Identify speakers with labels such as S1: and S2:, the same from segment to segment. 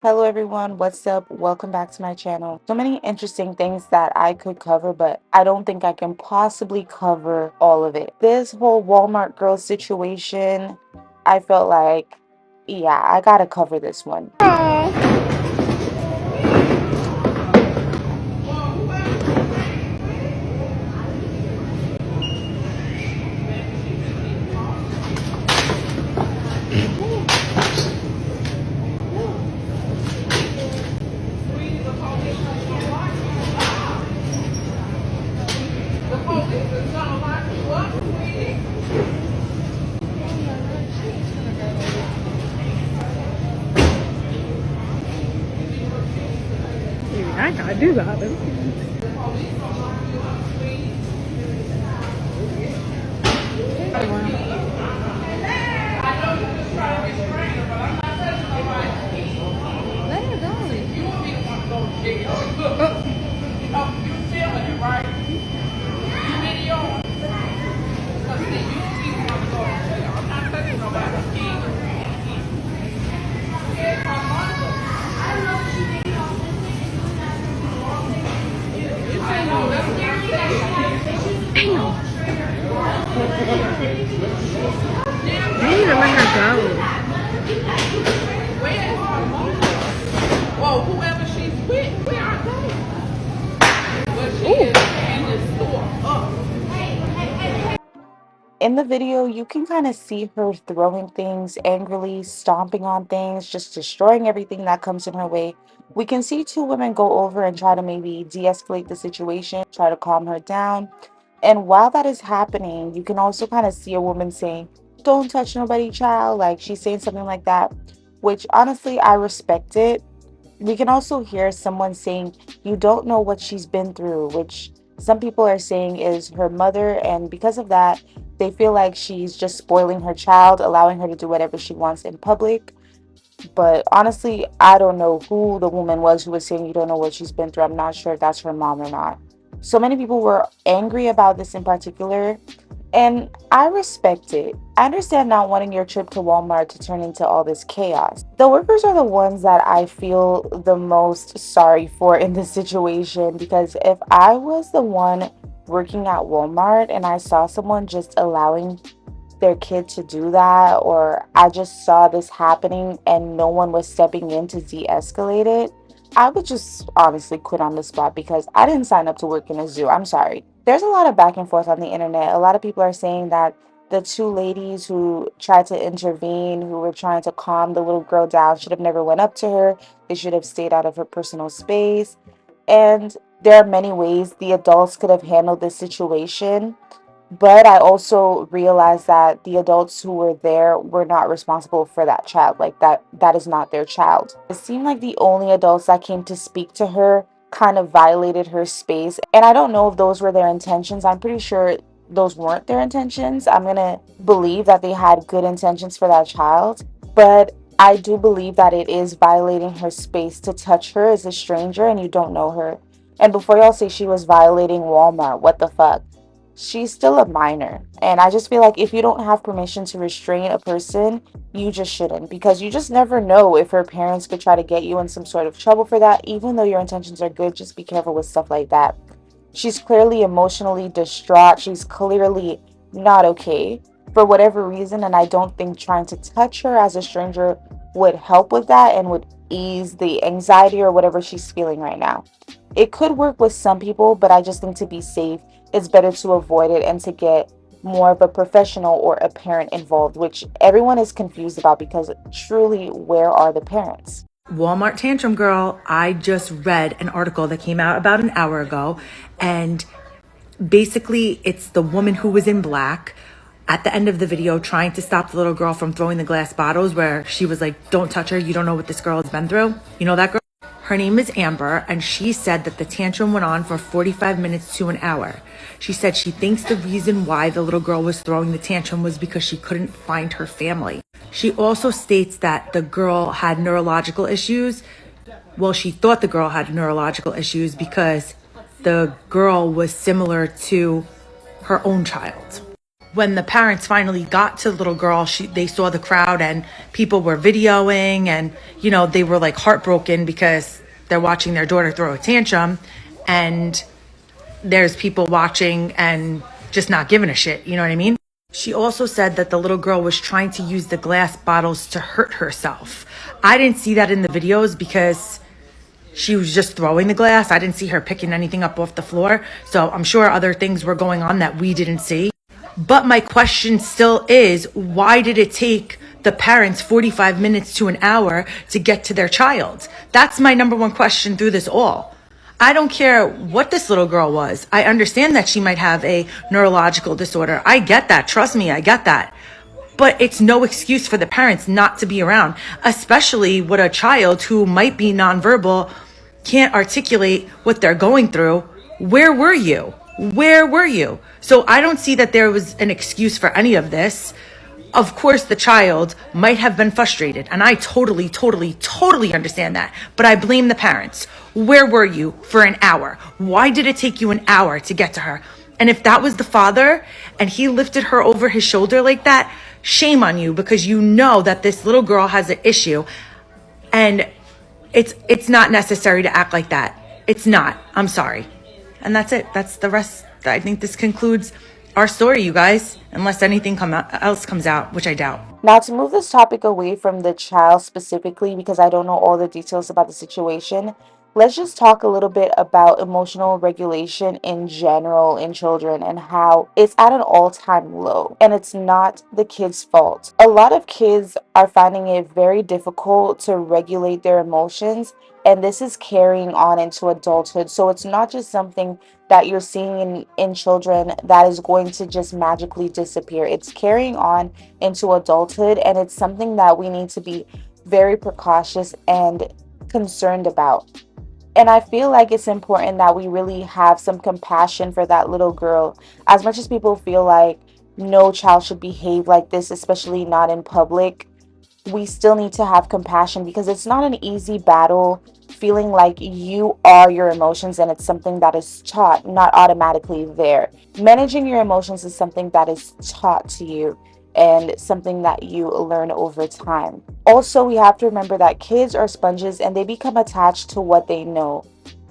S1: Hello everyone, what's up? Welcome back to my channel. So many interesting things that I could cover, but I don't think I can possibly cover all of it. This whole Walmart girl situation, I felt like, yeah, I gotta cover this one.
S2: I gotta do that. Let her You need to let her go.
S3: Well, whoever she's with, where are they? But she is in the store.
S1: In the video, you can kind of see her throwing things angrily, stomping on things, just destroying everything that comes in her way. We can see two women go over and try to maybe de-escalate the situation, try to calm her down. And while that is happening, you can also kind of see a woman saying, "Don't touch nobody, child." Like she's saying something like that, which honestly, I respect it. We can also hear someone saying, "You don't know what she's been through," which some people are saying is her mother. And because of that, they feel like she's just spoiling her child, allowing her to do whatever she wants in public. But honestly, I don't know who the woman was who was saying you don't know what she's been through. I'm not sure if that's her mom or not. So many people were angry about this in particular, and I respect it. I understand not wanting your trip to Walmart to turn into all this chaos. The workers are the ones that I feel the most sorry for in this situation, because if I was the one working at Walmart and I saw someone just allowing their kid to do that, or I just saw this happening and no one was stepping in to de-escalate it, I would just honestly quit on the spot because I didn't sign up to work in a zoo. I'm sorry. There's a lot of back and forth on the internet. A lot of people are saying that the two ladies who tried to intervene, who were trying to calm the little girl down, should have never went up to her. They should have stayed out of her personal space. And there are many ways the adults could have handled this situation, but I also realized that the adults who were there were not responsible for that child. Like that is not their child. It seemed like the only adults that came to speak to her kind of violated her space. And I don't know if those were their intentions. I'm pretty sure those weren't their intentions. I'm going to believe that they had good intentions for that child. But I do believe that it is violating her space to touch her as a stranger and you don't know her. And before y'all say she was violating Walmart, what the fuck? She's still a minor. And I just feel like if you don't have permission to restrain a person, you just shouldn't, because you just never know if her parents could try to get you in some sort of trouble for that. Even though your intentions are good, just be careful with stuff like that. She's clearly emotionally distraught. She's clearly not okay for whatever reason. And I don't think trying to touch her as a stranger would help with that and would ease the anxiety or whatever she's feeling right now. It could work with some people, but I just think to be safe, it's better to avoid it and to get more of a professional or a parent involved, which everyone is confused about because truly, where are the parents?
S4: Walmart Tantrum Girl, I just read an article that came out about an hour ago, and basically it's the woman who was in black at the end of the video trying to stop the little girl from throwing the glass bottles, where she was like, "Don't touch her, you don't know what this girl has been through." You know that girl? Her name is Amber, and she said that the tantrum went on for 45 minutes to an hour. She said she thinks the reason why the little girl was throwing the tantrum was because she couldn't find her family. She also states that the girl had neurological issues. Well, she thought the girl had neurological issues because the girl was similar to her own child. when the parents finally got to the little girl, they saw the crowd and people were videoing, and they were like heartbroken because they're watching their daughter throw a tantrum, and there's people watching and just not giving a shit. You know what I mean? She also said that the little girl was trying to use the glass bottles to hurt herself. I didn't see that in the videos because she was just throwing the glass. I didn't see her picking anything up off the floor. So I'm sure other things were going on that we didn't see. But my question still is, why did it take the parents 45 minutes to an hour to get to their child? That's my number one question through this all. I don't care what this little girl was. I understand that she might have a neurological disorder. I get that. Trust me, I get that. But it's no excuse for the parents not to be around, especially with a child who might be nonverbal, can't articulate what they're going through. Where were you? Where were you? So I don't see that there was an excuse for any of this. Of course, the child might have been frustrated, and I totally understand that. But I blame the parents. Where were you for an hour? Why did it take you an hour to get to her? And if that was the father and he lifted her over his shoulder like that, shame on you, because you know that this little girl has an issue, and it's not necessary to act like that. It's not. I'm sorry. And that's it. That's the rest. I think this concludes our story, you guys, unless anything else comes out, which I doubt.
S1: Now, to move this topic away from the child specifically, because I don't know all the details about the situation, let's just talk a little bit about emotional regulation in general in children and how it's at an all-time low. And it's not the kids' fault. A lot of kids are finding it very difficult to regulate their emotions, and this is carrying on into adulthood. So it's not just something that you're seeing in children that is going to just magically disappear. It's carrying on into adulthood, and it's something that we need to be very precautious and concerned about. And I feel like it's important that we really have some compassion for that little girl. As much as people feel like no child should behave like this, especially not in public, we still need to have compassion, because it's not an easy battle feeling like you are your emotions, and it's something that is taught, not automatically there. Managing your emotions is something that is taught to you and something that you learn over time. Also, we have to remember that kids are sponges and they become attached to what they know.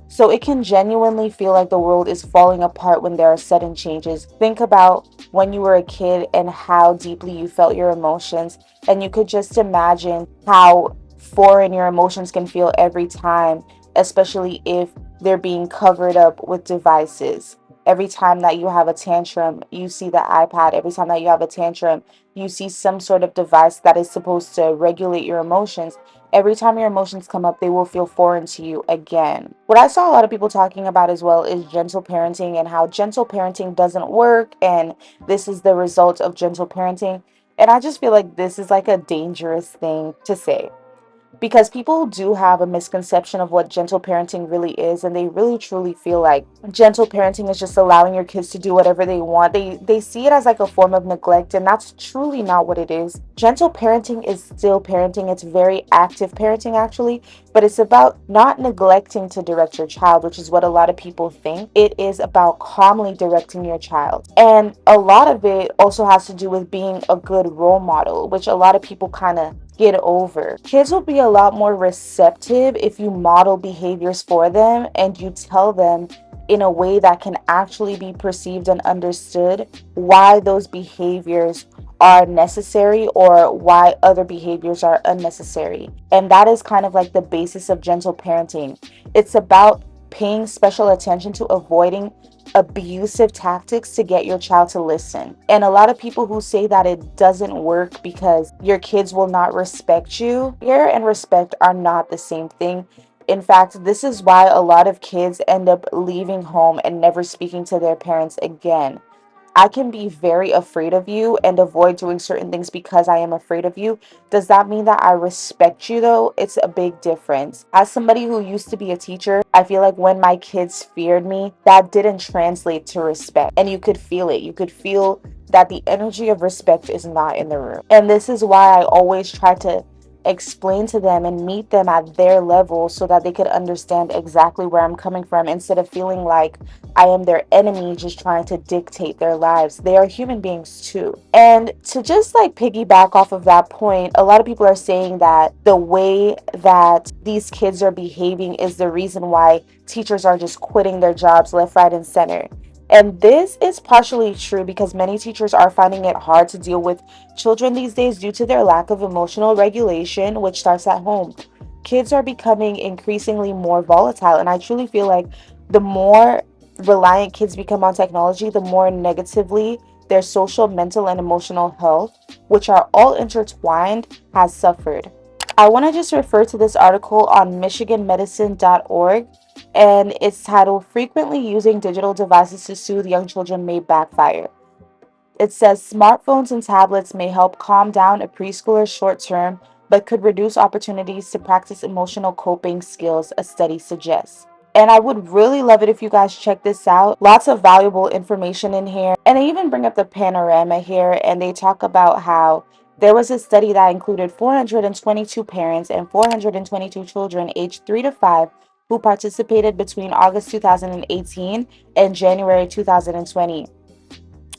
S1: So it can genuinely feel like the world is falling apart when there are sudden changes. Think about when you were a kid and how deeply you felt your emotions, and you could just imagine how foreign your emotions can feel every time, especially if they're being covered up with devices. Every time that you have a tantrum, you see the iPad. Every time that you have a tantrum, you see some sort of device that is supposed to regulate your emotions. Every time your emotions come up, they will feel foreign to you again. What I saw a lot of people talking about as well is gentle parenting, and how gentle parenting doesn't work, and this is the result of gentle parenting. And I just feel like this is like a dangerous thing to say, because people do have a misconception of what gentle parenting really is, and they really truly feel like gentle parenting is just allowing your kids to do whatever they want. They see it as like a form of neglect, and that's truly not what it is. Gentle parenting is still parenting. It's very active parenting actually, but it's about not neglecting to direct your child, which is what a lot of people think. It is about calmly directing your child, and a lot of it also has to do with being a good role model, which a lot of people kind of get over. Kids will be a lot more receptive if you model behaviors for them and you tell them in a way that can actually be perceived and understood why those behaviors are necessary or why other behaviors are unnecessary. And that is kind of like the basis of gentle parenting. It's about paying special attention to avoiding abusive tactics to get your child to listen. And a lot of people who say that it doesn't work because your kids will not respect you, fear and respect are not the same thing. In fact, this is why a lot of kids end up leaving home and never speaking to their parents again. I can be very afraid of you and avoid doing certain things because I am afraid of you. Does that mean that I respect you though? It's a big difference. As somebody who used to be a teacher, I feel like when my kids feared me, that didn't translate to respect. And you could feel it. You could feel that the energy of respect is not in the room. And this is why I always try to explain to them and meet them at their level so that they could understand exactly where I'm coming from instead of feeling like I am their enemy just trying to dictate their lives. They are human beings too. And to just like piggyback off of that point, a lot of people are saying that the way that these kids are behaving is the reason why teachers are just quitting their jobs left, right, and center. And this is partially true because many teachers are finding it hard to deal with children these days due to their lack of emotional regulation, which starts at home. Kids are becoming increasingly more volatile, and I truly feel like the more reliant kids become on technology, the more negatively their social, mental, and emotional health, which are all intertwined, has suffered. I want to just refer to this article on michiganmedicine.org, and it's titled Frequently Using Digital Devices to Soothe Young Children May Backfire. It says smartphones and tablets may help calm down a preschooler short term, but could reduce opportunities to practice emotional coping skills, a study suggests. And I would really love it if you guys check this out. Lots of valuable information in here. And they even bring up the panorama here, and they talk about how there was a study that included 422 parents and 422 children aged 3 to 5 who participated between August 2018 and January 2020,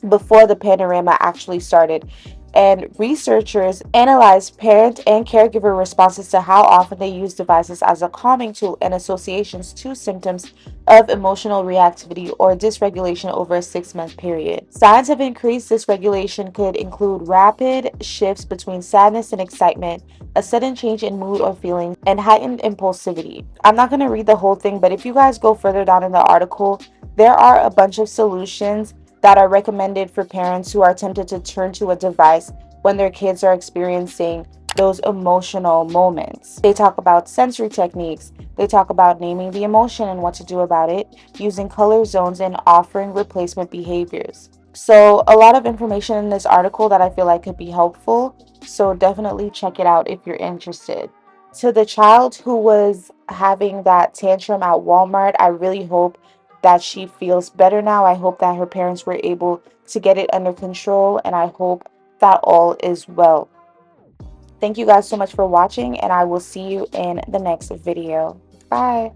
S1: before the panorama actually started. And researchers analyzed parent and caregiver responses to how often they use devices as a calming tool and associations to symptoms of emotional reactivity or dysregulation over a 6-month period. Signs of increased dysregulation could include rapid shifts between sadness and excitement, a sudden change in mood or feeling, and heightened impulsivity. I'm not going to read the whole thing, but if you guys go further down in the article, there are a bunch of solutions that are recommended for parents who are tempted to turn to a device when their kids are experiencing those emotional moments. They talk about sensory techniques, they talk about naming the emotion and what to do about it, using color zones, and offering replacement behaviors. So, a lot of information in this article that I feel like could be helpful. So, definitely check it out if you're interested. To the child who was having that tantrum at Walmart, I really hope that she feels better now. I hope that her parents were able to get it under control, and I hope that all is well. Thank you guys so much for watching, and I will see you in the next video. Bye.